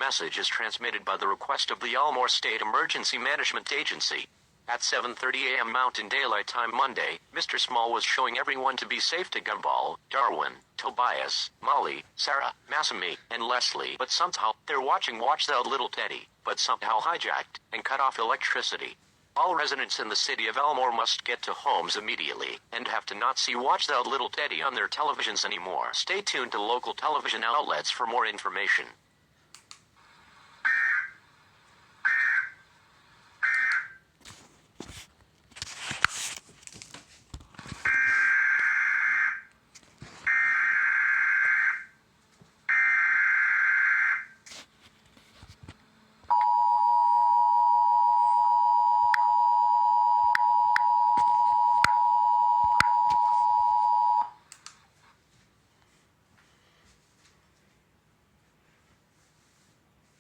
message is transmitted by the request of the Elmore State Emergency Management Agency. At 7:30 a.m. Mountain Daylight Time Monday, Mr. Small was showing everyone to be safe to Gumball, Darwin, Tobias, Molly, Sarah, Masami, and Leslie, but somehow they're watching Watch Thou Little Teddy, but somehow hijacked and cut off electricity. All residents in the city of Elmore must get to homes immediately and have to not see Watch Thou Little Teddy on their televisions anymore. Stay tuned to local television outlets for more information.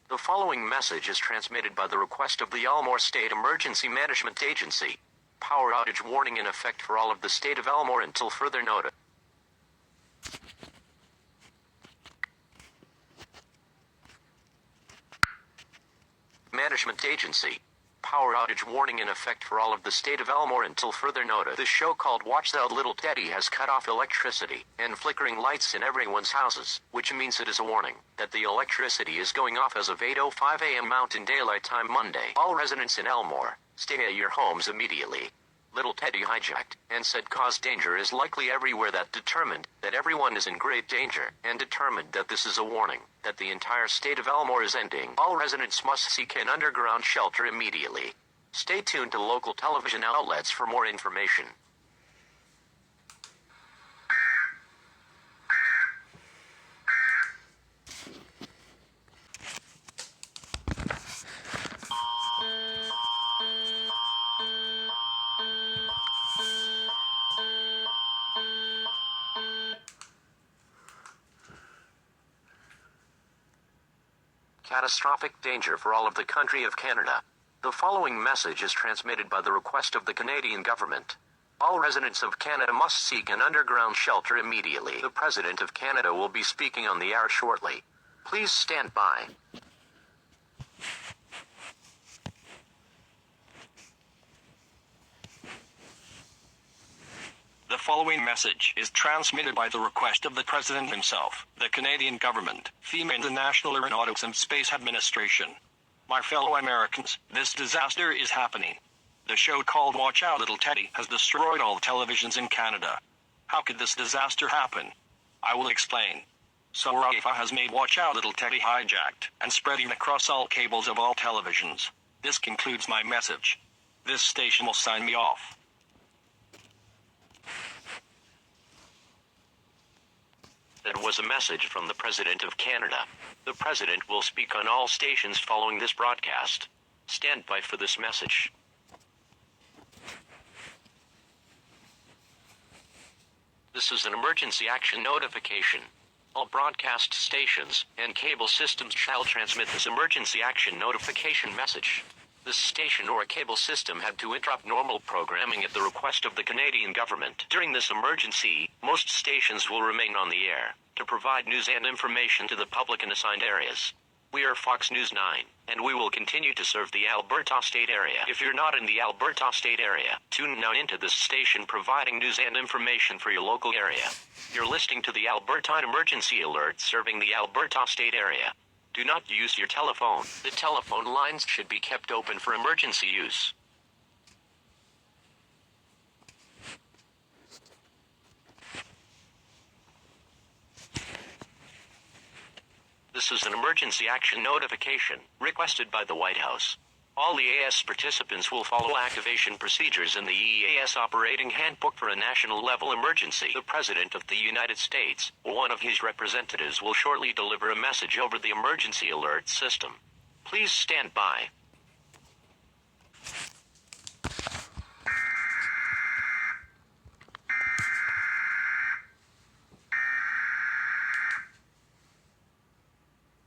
The following message is transmitted by the request of the Elmore State Emergency Management Agency. Power outage warning in effect for all of the state of Elmore until further notice. Management Agency. Power outage warning in effect for all of the state of Elmore until further notice. The show called Watch Thou Little Teddy has cut off electricity and flickering lights in everyone's houses, which means it is a warning that the electricity is going off as of 8:05 a.m. Mountain Daylight Time Monday. All residents in Elmore, stay at your homes immediately. Little Teddy hijacked and said cause danger is likely everywhere. That determined that everyone is in great danger and determined that this is a warning that the entire state of Elmore is ending. All residents must seek an underground shelter immediately. Stay tuned to local television outlets for more information. Catastrophic danger for all of the country of Canada. The following message is transmitted by the request of the Canadian government. All residents of Canada must seek an underground shelter immediately. The President of Canada will be speaking on the air shortly. Please stand by. The following message is transmitted by the request of the President himself, the Canadian government, FEMA and the National Aeronautics and Space Administration. My fellow Americans, this disaster is happening. The show called Watch Out Little Teddy has destroyed all televisions in Canada. How could this disaster happen? I will explain. So RAFA has made Watch Out Little Teddy hijacked and spreading across all cables of all televisions. This concludes my message. This station will sign me off. That was a message from the President of Canada. The President will speak on all stations following this broadcast. Stand by for this message. This is an emergency action notification. All broadcast stations and cable systems shall transmit this emergency action notification message. This station or cable system had to interrupt normal programming at the request of the Canadian government. During this emergency, most stations will remain on the air to provide news and information to the public in assigned areas. We are Fox News 9, and we will continue to serve the Alberta State area. If you're not in the Alberta State area, tune now into this station providing news and information for your local area. You're listening to the Alberta Emergency Alert serving the Alberta State area. Do not use your telephone. The telephone lines should be kept open for emergency use. This is an emergency action notification requested by the White House. All EAS participants will follow activation procedures in the EAS operating handbook for a national level emergency. The President of the United States, or one of his representatives, will shortly deliver a message over the emergency alert system. Please stand by.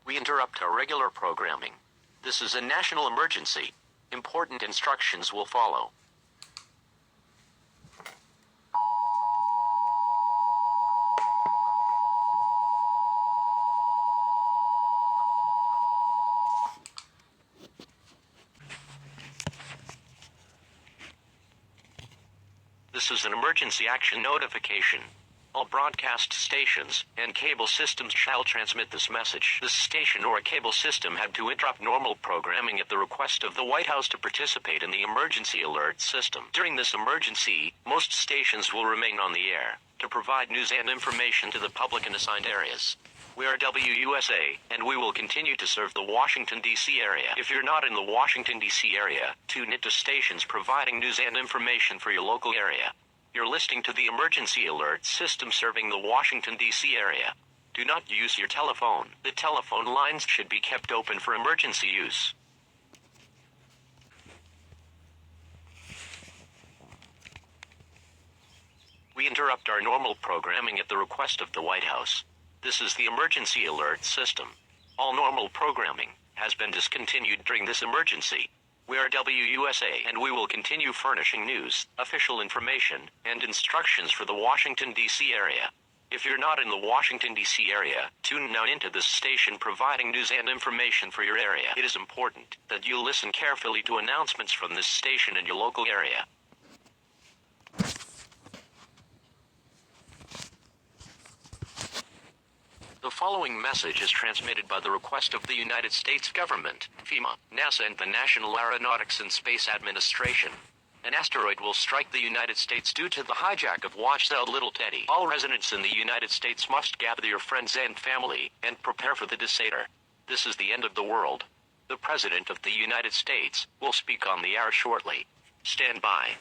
We interrupt our regular programming. This is a national emergency. Important instructions will follow. This is an emergency action notification. All broadcast stations and cable systems shall transmit this message. This station or cable system had to interrupt normal programming at the request of the White House to participate in the emergency alert system. During this emergency, most stations will remain on the air to provide news and information to the public in assigned areas. We are WUSA, and we will continue to serve the Washington, D.C. area. If you're not in the Washington, D.C. area, tune into stations providing news and information for your local area. You're listening to the emergency alert system serving the Washington, D.C. area. Do not use your telephone. The telephone lines should be kept open for emergency use. We interrupt our normal programming at the request of the White House. This is the emergency alert system. All normal programming has been discontinued during this emergency. We are WUSA, and we will continue furnishing news, official information, and instructions for the Washington, D.C. area. If you're not in the Washington, D.C. area, tune now into this station providing news and information for your area. It is important that you listen carefully to announcements from this station in your local area. The following message is transmitted by the request of the United States government, FEMA, NASA, and the National Aeronautics and Space Administration. An asteroid will strike the United States due to the hijack of Watch-Cell Little Teddy. All residents in the United States must gather your friends and family and prepare for the disaster. This is the end of the world. The President of the United States will speak on the air shortly. Stand by.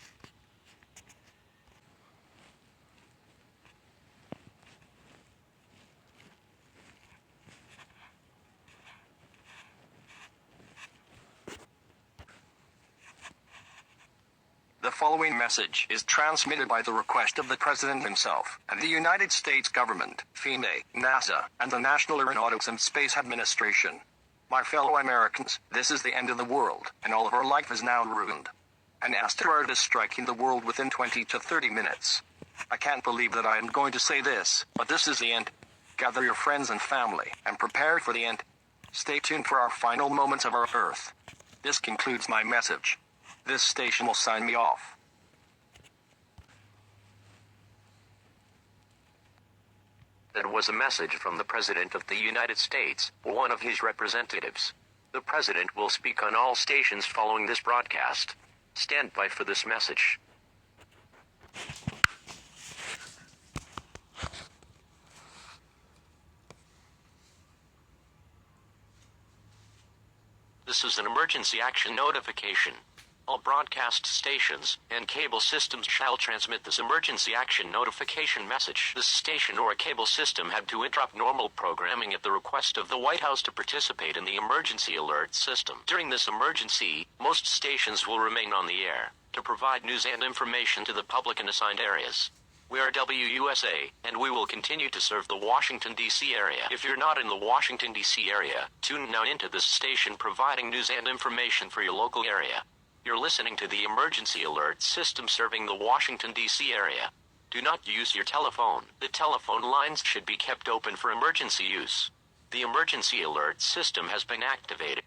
The following message is transmitted by the request of the President himself and the United States government, FEMA, NASA, and the National Aeronautics and Space Administration. My fellow Americans, this is the end of the world, and all of our life is now ruined. An asteroid is striking the world within 20 to 30 minutes. I can't believe that I am going to say this, but this is the end. Gather your friends and family, and prepare for the end. Stay tuned for our final moments of our Earth. This concludes my message. This station will sign me off. That was a message from the President of the United States, or one of his representatives. The President will speak on all stations following this broadcast. Stand by for this message. This is an emergency action notification. All broadcast stations and cable systems shall transmit this emergency action notification message. This station or cable system had to interrupt normal programming at the request of the White House to participate in the emergency alert system. During this emergency, most stations will remain on the air to provide news and information to the public in assigned areas. We are WUSA, and we will continue to serve the Washington, D.C. area. If you're not in the Washington, D.C. area, tune now into this station providing news and information for your local area. You're listening to the emergency alert system serving the Washington, D.C. area. Do not use your telephone. The telephone lines should be kept open for emergency use. The emergency alert system has been activated.